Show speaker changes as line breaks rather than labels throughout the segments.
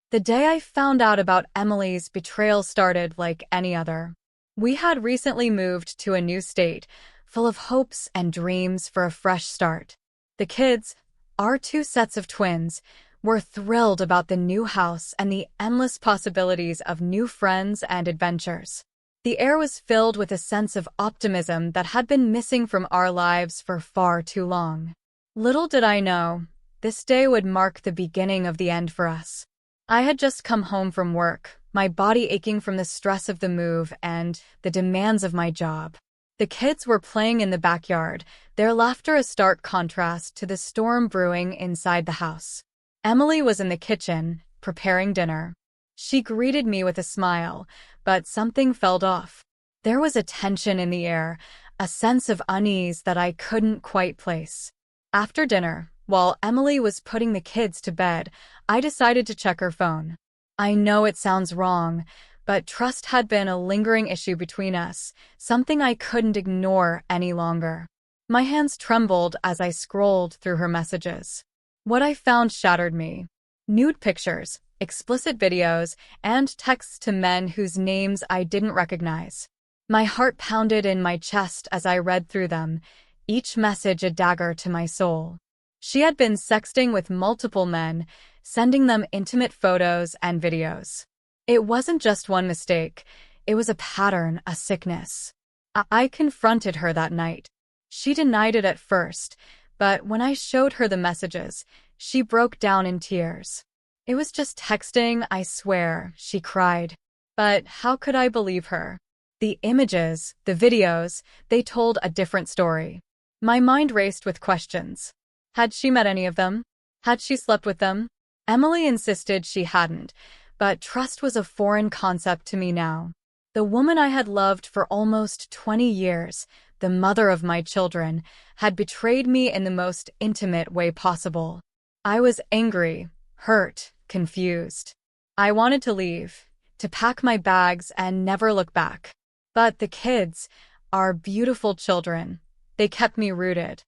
The day I found out about Emily's betrayal started like any other. We had recently moved to a new state, full of hopes and dreams for a fresh start. The kids, our two sets of twins, were thrilled about the new house and the endless possibilities of new friends and adventures. The air was filled with a sense of optimism that had been missing from our lives for far too long. Little did I know, this day would mark the beginning of the end for us. I had just come home from work, my body aching from the stress of the move and the demands of my job. The kids were playing in the backyard, their laughter a stark contrast to the storm brewing inside the house. Emily was in the kitchen, preparing dinner. She greeted me with a smile, but something felt off. There was a tension in the air, a sense of unease that I couldn't quite place. After dinner, while Emily was putting the kids to bed, I decided to check her phone. I know it sounds wrong, but trust had been a lingering issue between us, something I couldn't ignore any longer. My hands trembled as I scrolled through her messages. What I found shattered me. Nude pictures, explicit videos, and texts to men whose names I didn't recognize. My heart pounded in my chest as I read through them, each message a dagger to my soul. She had been sexting with multiple men, sending them intimate photos and videos. It wasn't just one mistake. It was a pattern, a sickness. I confronted her that night. She denied it at first, but when I showed her the messages, she broke down in tears. It was just texting, I swear, she cried. But how could I believe her? The images, the videos, they told a different story. My mind raced with questions. Had she met any of them? Had she slept with them? Emily insisted she hadn't, but trust was a foreign concept to me now. The woman I had loved for almost 20 years, the mother of my children, had betrayed me in the most intimate way possible. I was angry, hurt, confused. I wanted to leave, to pack my bags and never look back. But the kids, our beautiful children, they kept me rooted.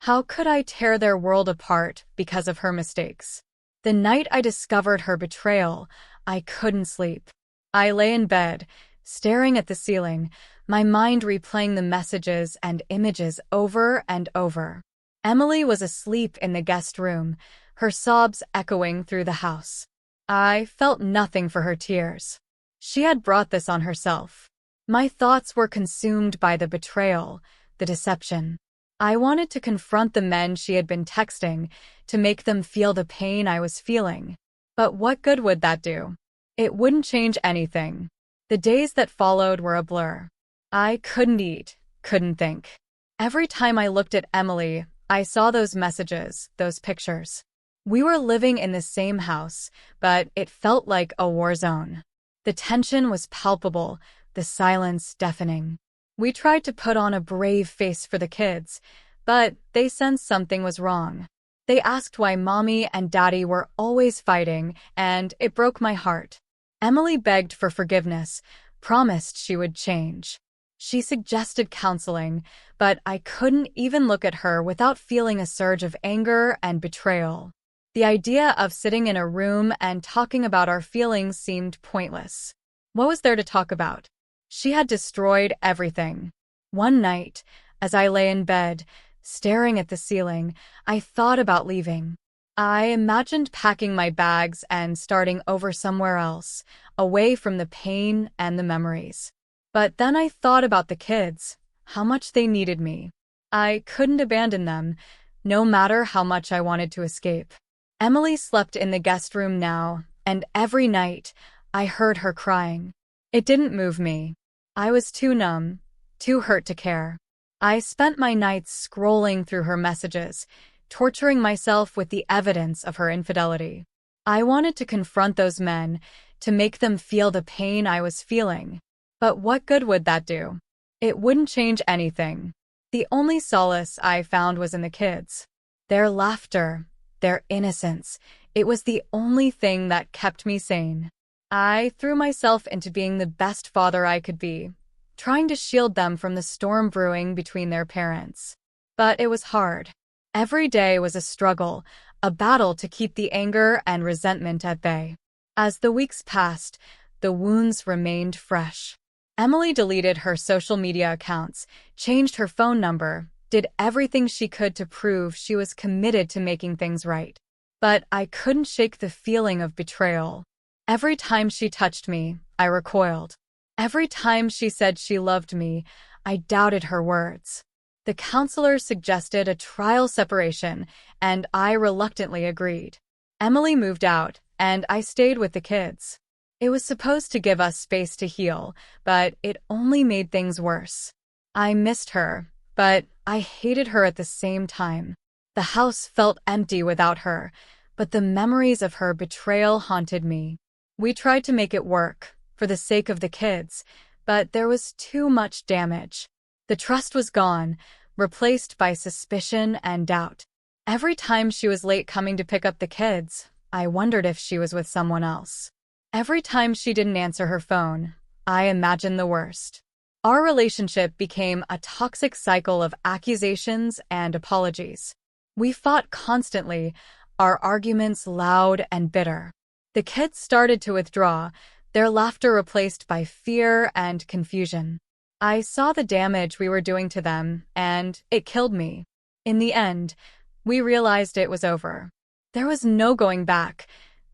How could I tear their world apart because of her mistakes? The night I discovered her betrayal, I couldn't sleep. I lay in bed, staring at the ceiling, my mind replaying the messages and images over and over. Emily was asleep in the guest room, her sobs echoing through the house. I felt nothing for her tears. She had brought this on herself. My thoughts were consumed by the betrayal, the deception. I wanted to confront the men she had been texting, to make them feel the pain I was feeling. But what good would that do? It wouldn't change anything. The days that followed were a blur. I couldn't eat, couldn't think. Every time I looked at Emily, I saw those messages, those pictures. We were living in the same house, but it felt like a war zone. The tension was palpable, the silence deafening. We tried to put on a brave face for the kids, but they sensed something was wrong. They asked why Mommy and Daddy were always fighting, and it broke my heart. Emily begged for forgiveness, promised she would change. She suggested counseling, but I couldn't even look at her without feeling a surge of anger and betrayal. The idea of sitting in a room and talking about our feelings seemed pointless. What was there to talk about? She had destroyed everything. One night, as I lay in bed, staring at the ceiling, I thought about leaving. I imagined packing my bags and starting over somewhere else, away from the pain and the memories. But then I thought about the kids, how much they needed me. I couldn't abandon them, no matter how much I wanted to escape. Emily slept in the guest room now, and every night, I heard her crying. It didn't move me. I was too numb, too hurt to care. I spent my nights scrolling through her messages, torturing myself with the evidence of her infidelity. I wanted to confront those men, to make them feel the pain I was feeling. But what good would that do? It wouldn't change anything. The only solace I found was in the kids. Their laughter, their innocence, it was the only thing that kept me sane. I threw myself into being the best father I could be, trying to shield them from the storm brewing between their parents. But it was hard. Every day was a struggle, a battle to keep the anger and resentment at bay. As the weeks passed, the wounds remained fresh. Emily deleted her social media accounts, changed her phone number, did everything she could to prove she was committed to making things right. But I couldn't shake the feeling of betrayal. Every time she touched me, I recoiled. Every time she said she loved me, I doubted her words. The counselor suggested a trial separation, and I reluctantly agreed. Emily moved out, and I stayed with the kids. It was supposed to give us space to heal, but it only made things worse. I missed her, but I hated her at the same time. The house felt empty without her, but the memories of her betrayal haunted me. We tried to make it work, for the sake of the kids, but there was too much damage. The trust was gone, replaced by suspicion and doubt. Every time she was late coming to pick up the kids, I wondered if she was with someone else. Every time she didn't answer her phone, I imagined the worst. Our relationship became a toxic cycle of accusations and apologies. We fought constantly, our arguments loud and bitter. The kids started to withdraw, their laughter replaced by fear and confusion. I saw the damage we were doing to them, and it killed me. In the end, we realized it was over. There was no going back,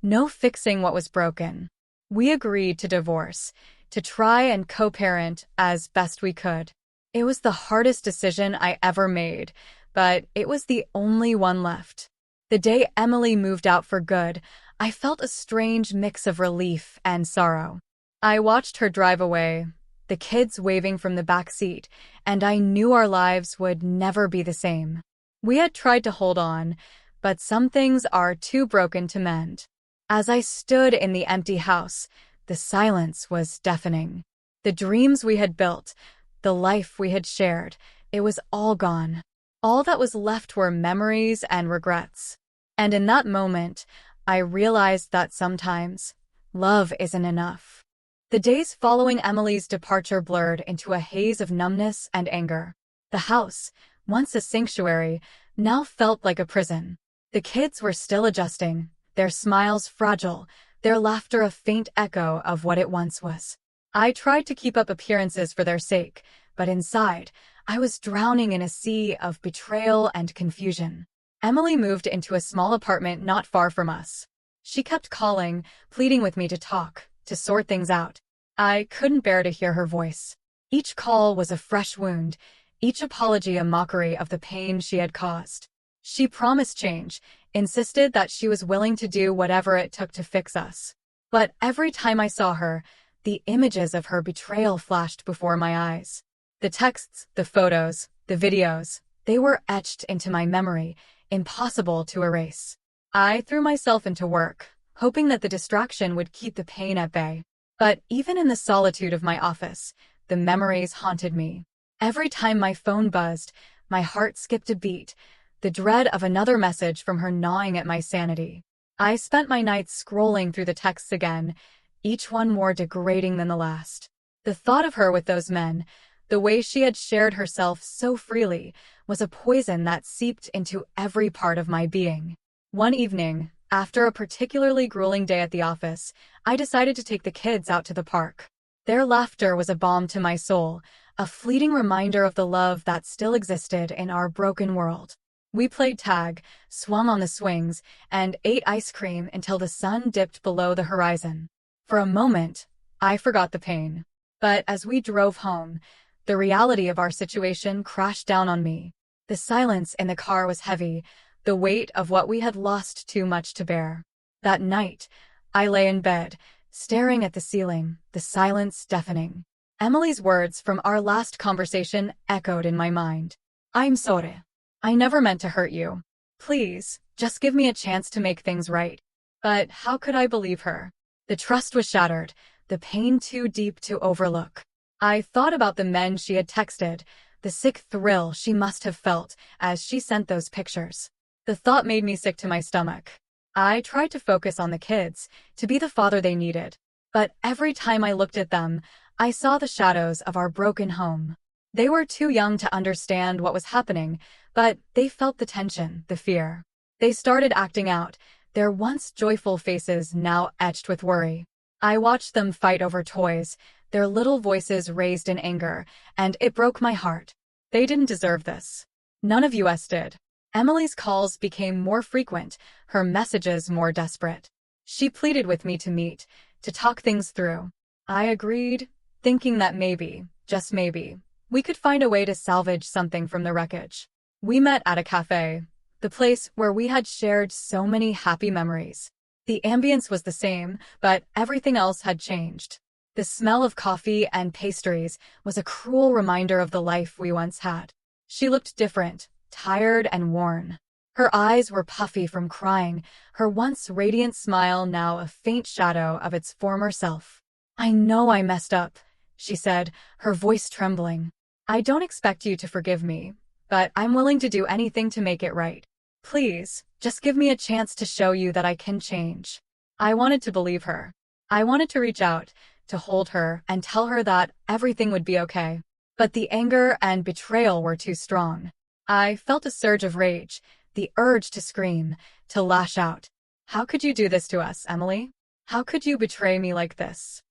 no fixing what was broken. We agreed to divorce, to try and co-parent as best we could. It was the hardest decision I ever made, but it was the only one left. The day Emily moved out for good, I felt a strange mix of relief and sorrow. I watched her drive away, the kids waving from the back seat, and I knew our lives would never be the same. We had tried to hold on, but some things are too broken to mend. As I stood in the empty house, the silence was deafening. The dreams we had built, the life we had shared, it was all gone. All that was left were memories and regrets. And in that moment, I realized that sometimes, love isn't enough. The days following Emily's departure blurred into a haze of numbness and anger. The house, once a sanctuary, now felt like a prison. The kids were still adjusting, their smiles fragile, their laughter a faint echo of what it once was. I tried to keep up appearances for their sake, but inside, I was drowning in a sea of betrayal and confusion. Emily moved into a small apartment not far from us. She kept calling, pleading with me to talk, to sort things out. I couldn't bear to hear her voice. Each call was a fresh wound, each apology a mockery of the pain she had caused. She promised change, insisted that she was willing to do whatever it took to fix us. But every time I saw her, the images of her betrayal flashed before my eyes. The texts, the photos, the videos, they were etched into my memory, impossible to erase. I threw myself into work, hoping that the distraction would keep the pain at bay. But even in the solitude of my office, the memories haunted me. Every time my phone buzzed, my heart skipped a beat, the dread of another message from her gnawing at my sanity. I spent my nights scrolling through the texts again, each one more degrading than the last. The thought of her with those men, the way she had shared herself so freely, was a poison that seeped into every part of my being. One evening, after a particularly grueling day at the office, I decided to take the kids out to the park. Their laughter was a balm to my soul, a fleeting reminder of the love that still existed in our broken world. We played tag, swung on the swings, and ate ice cream until the sun dipped below the horizon. For a moment, I forgot the pain. But as we drove home, the reality of our situation crashed down on me. The silence in the car was heavy, the weight of what we had lost too much to bear. That night, I lay in bed, staring at the ceiling, the silence deafening. Emily's words from our last conversation echoed in my mind. "I'm sorry. I never meant to hurt you. Please, just give me a chance to make things right." But how could I believe her? The trust was shattered, the pain too deep to overlook. I thought about the men she had texted, the sick thrill she must have felt as she sent those pictures. The thought made me sick to my stomach. I tried to focus on the kids, to be the father they needed. But every time I looked at them, I saw the shadows of our broken home. They were too young to understand what was happening, but they felt the tension, the fear. They started acting out, their once joyful faces now etched with worry. I watched them fight over toys, their little voices raised in anger, and it broke my heart. They didn't deserve this. None of us did. Emily's calls became more frequent, her messages more desperate. She pleaded with me to meet, to talk things through. I agreed, thinking that maybe, just maybe, we could find a way to salvage something from the wreckage. We met at a cafe, the place where we had shared so many happy memories. The ambience was the same, but everything else had changed. The smell of coffee and pastries was a cruel reminder of the life we once had. She looked different, tired and worn. Her eyes were puffy from crying, her once radiant smile now a faint shadow of its former self. "I know I messed up," she said, her voice trembling. "I don't expect you to forgive me, but I'm willing to do anything to make it right. Please, just give me a chance to show you that I can change." I wanted to believe her. I wanted to reach out, to hold her and tell her that everything would be okay. But the anger and betrayal were too strong. I felt a surge of rage, the urge to scream, to lash out. "How could you do this to us, Emily? How could you betray me like this?"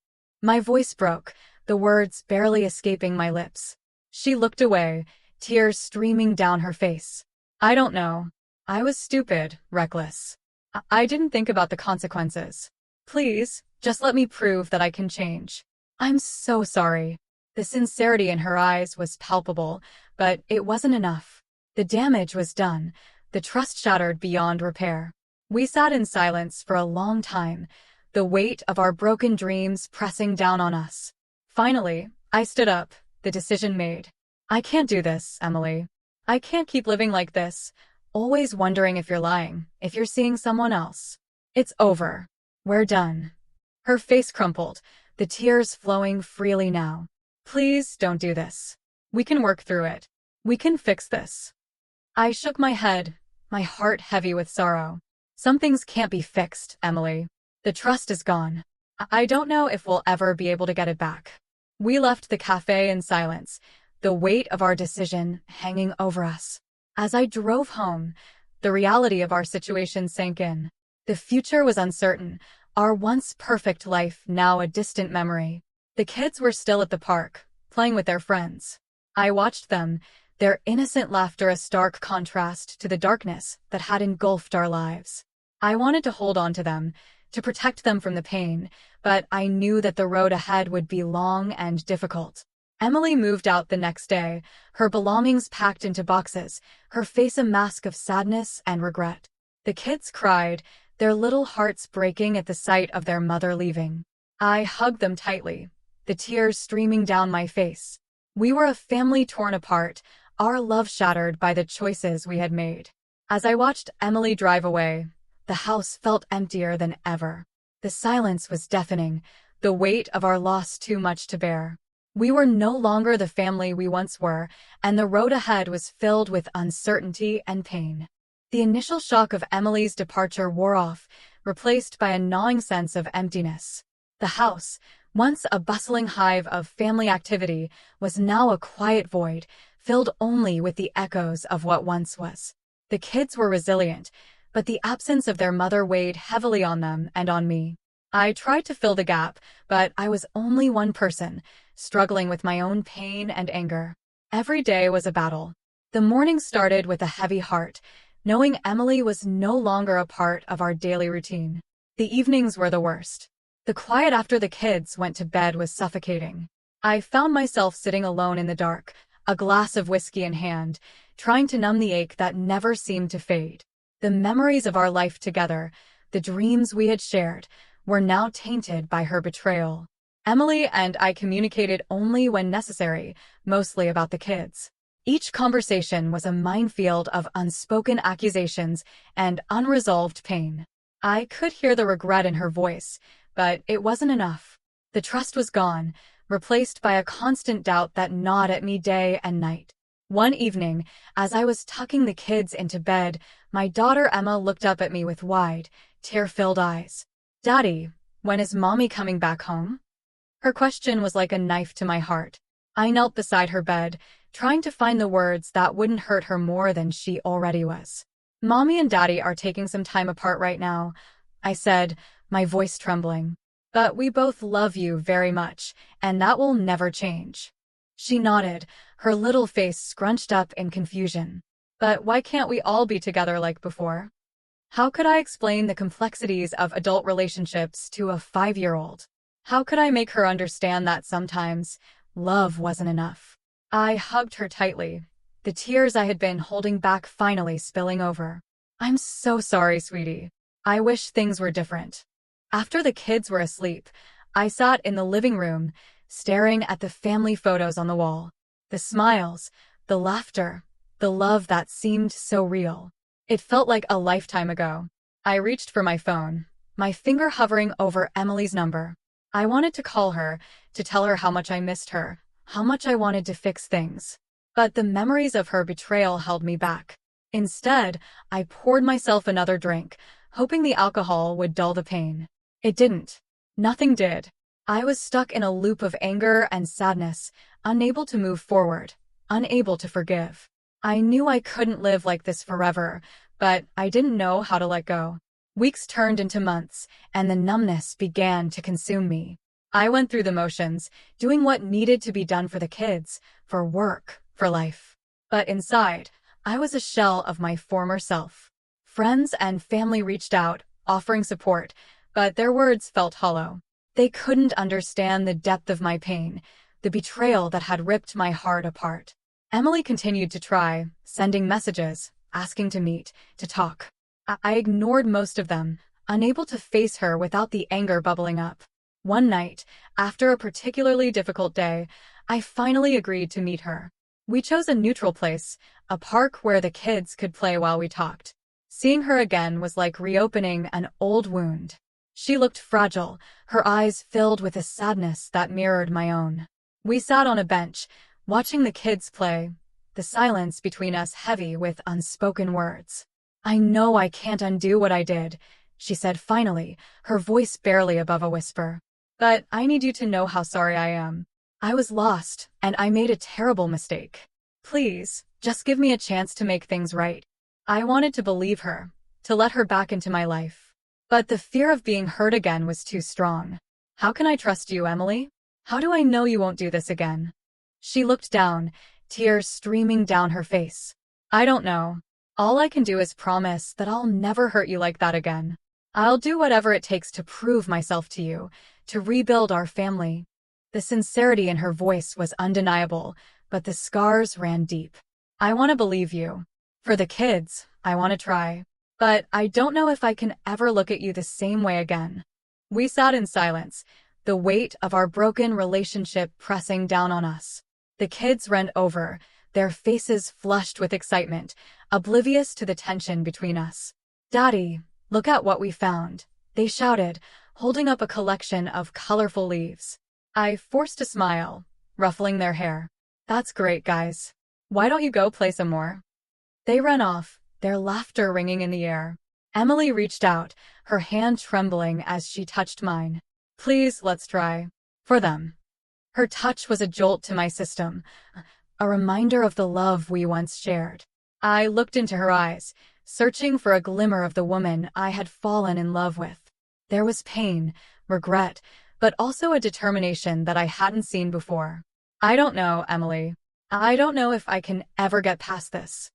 My voice broke, the words barely escaping my lips. She looked away, tears streaming down her face. "I don't know. I was stupid, reckless. I didn't think about the consequences. Please, just let me prove that I can change. I'm so sorry." The sincerity in her eyes was palpable, but it wasn't enough. The damage was done, the trust shattered beyond repair. We sat in silence for a long time, the weight of our broken dreams pressing down on us. Finally, I stood up, the decision made. "I can't do this, Emily. I can't keep living like this, always wondering if you're lying, if you're seeing someone else. It's over. We're done." Her face crumpled, the tears flowing freely now. "Please don't do this. We can work through it. We can fix this." I shook my head, my heart heavy with sorrow. "Some things can't be fixed, Emily. The trust is gone. I don't know if we'll ever be able to get it back." We left the cafe in silence, the weight of our decision hanging over us. As I drove home, the reality of our situation sank in. The future was uncertain, our once perfect life now a distant memory. The kids were still at the park, playing with their friends. I watched them, their innocent laughter a stark contrast to the darkness that had engulfed our lives. I wanted to hold on to them, to protect them from the pain, but I knew that the road ahead would be long and difficult. Emily moved out the next day, her belongings packed into boxes, her face a mask of sadness and regret. The kids cried, their little hearts breaking at the sight of their mother leaving. I hugged them tightly, the tears streaming down my face. We were a family torn apart, our love shattered by the choices we had made. As I watched Emily drive away, the house felt emptier than ever. The silence was deafening, the weight of our loss too much to bear. We were no longer the family we once were, and the road ahead was filled with uncertainty and pain. The initial shock of Emily's departure wore off, replaced by a gnawing sense of emptiness. The house, once a bustling hive of family activity, was now a quiet void, filled only with the echoes of what once was. The kids were resilient, but the absence of their mother weighed heavily on them and on me. I tried to fill the gap, but I was only one person, struggling with my own pain and anger. Every day was a battle. The morning started with a heavy heart, knowing Emily was no longer a part of our daily routine. The evenings were the worst. The quiet after the kids went to bed was suffocating. I found myself sitting alone in the dark, a glass of whiskey in hand, trying to numb the ache that never seemed to fade. The memories of our life together, the dreams we had shared, were now tainted by her betrayal. Emily and I communicated only when necessary, mostly about the kids. Each conversation was a minefield of unspoken accusations and unresolved pain. I could hear the regret in her voice, but it wasn't enough. The trust was gone, replaced by a constant doubt that gnawed at me day and night. One evening, as I was tucking the kids into bed, my daughter Emma looked up at me with wide, tear-filled eyes. "Daddy, when is Mommy coming back home?" Her question was like a knife to my heart. I knelt beside her bed, trying to find the words that wouldn't hurt her more than she already was. Mommy and Daddy are taking some time apart right now, I said, my voice trembling. But we both love you very much, and that will never change. She nodded, her little face scrunched up in confusion. But why can't we all be together like before? How could I explain the complexities of adult relationships to a 5-year-old? How could I make her understand that sometimes love wasn't enough? I hugged her tightly, the tears I had been holding back finally spilling over. I'm so sorry, sweetie. I wish things were different. After the kids were asleep, I sat in the living room, staring at the family photos on the wall. The smiles, the laughter, the love that seemed so real. It felt like a lifetime ago. I reached for my phone, my finger hovering over Emily's number. I wanted to call her, to tell her how much I missed her, how much I wanted to fix things. But the memories of her betrayal held me back. Instead, I poured myself another drink, hoping the alcohol would dull the pain. It didn't. Nothing did. I was stuck in a loop of anger and sadness, unable to move forward, unable to forgive. I knew I couldn't live like this forever, but I didn't know how to let go. Weeks turned into months, and the numbness began to consume me. I went through the motions, doing what needed to be done for the kids, for work, for life. But inside, I was a shell of my former self. Friends and family reached out, offering support, but their words felt hollow. They couldn't understand the depth of my pain, the betrayal that had ripped my heart apart. Emily continued to try, sending messages, asking to meet, to talk. I ignored most of them, unable to face her without the anger bubbling up. One night, after a particularly difficult day, I finally agreed to meet her. We chose a neutral place, a park where the kids could play while we talked. Seeing her again was like reopening an old wound. She looked fragile, her eyes filled with a sadness that mirrored my own. We sat on a bench, watching the kids play, the silence between us heavy with unspoken words. I know I can't undo what I did, she said finally, her voice barely above a whisper. But I need you to know how sorry I am. I was lost, and I made a terrible mistake. Please, just give me a chance to make things right. I wanted to believe her, to let her back into my life. But the fear of being hurt again was too strong. How can I trust you, Emily? How do I know you won't do this again? She looked down, tears streaming down her face. I don't know. All I can do is promise that I'll never hurt you like that again. I'll do whatever it takes to prove myself to you, to rebuild our family. The sincerity in her voice was undeniable, but the scars ran deep. I want to believe you. For the kids, I want to try. But I don't know if I can ever look at you the same way again. We sat in silence, the weight of our broken relationship pressing down on us. The kids ran over, their faces flushed with excitement, oblivious to the tension between us. Daddy, look at what we found, they shouted, holding up a collection of colorful leaves. I forced a smile, ruffling their hair. That's great, guys. Why don't you go play some more? They ran off, their laughter ringing in the air. Emily reached out, her hand trembling as she touched mine. Please, let's try. For them. Her touch was a jolt to my system, a reminder of the love we once shared. I looked into her eyes, searching for a glimmer of the woman I had fallen in love with. There was pain, regret, but also a determination that I hadn't seen before. I don't know, Emily. I don't know if I can ever get past this.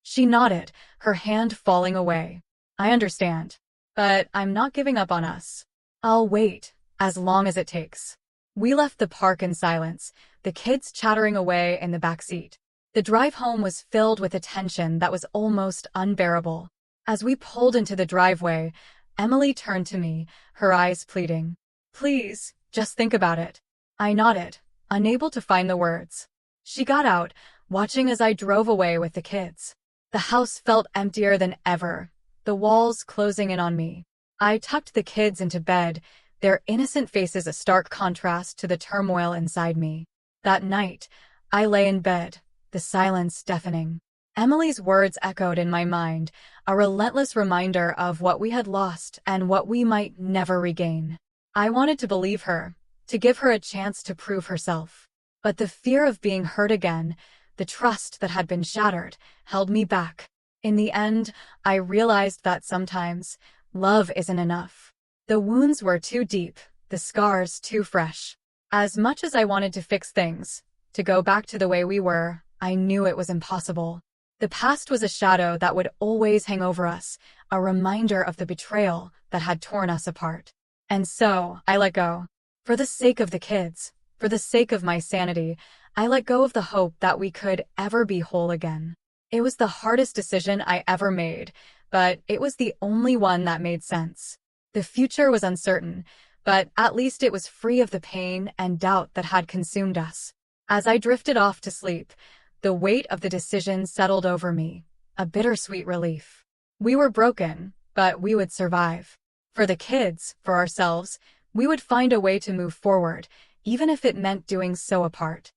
She nodded, her hand falling away. I understand. But I'm not giving up on us. I'll wait, as long as it takes. We left the park in silence, the kids chattering away in the back seat. The drive home was filled with a tension that was almost unbearable. As we pulled into the driveway, Emily turned to me, her eyes pleading. Please, just think about it. I nodded, unable to find the words. She got out, watching as I drove away with the kids. The house felt emptier than ever, the walls closing in on me. I tucked the kids into bed, their innocent faces a stark contrast to the turmoil inside me. That night, I lay in bed, the silence deafening. Emily's words echoed in my mind, a relentless reminder of what we had lost and what we might never regain. I wanted to believe her, to give her a chance to prove herself. But the fear of being hurt again, the trust that had been shattered, held me back. In the end, I realized that sometimes love isn't enough. The wounds were too deep, the scars too fresh. As much as I wanted to fix things, to go back to the way we were, I knew it was impossible. The past was a shadow that would always hang over us, a reminder of the betrayal that had torn us apart. And so, I let go. For the sake of the kids, for the sake of my sanity, I let go of the hope that we could ever be whole again. It was the hardest decision I ever made, but it was the only one that made sense. The future was uncertain, but at least it was free of the pain and doubt that had consumed us. As I drifted off to sleep, the weight of the decision settled over me, a bittersweet relief. We were broken, but we would survive. For the kids, for ourselves, we would find a way to move forward, even if it meant doing so apart.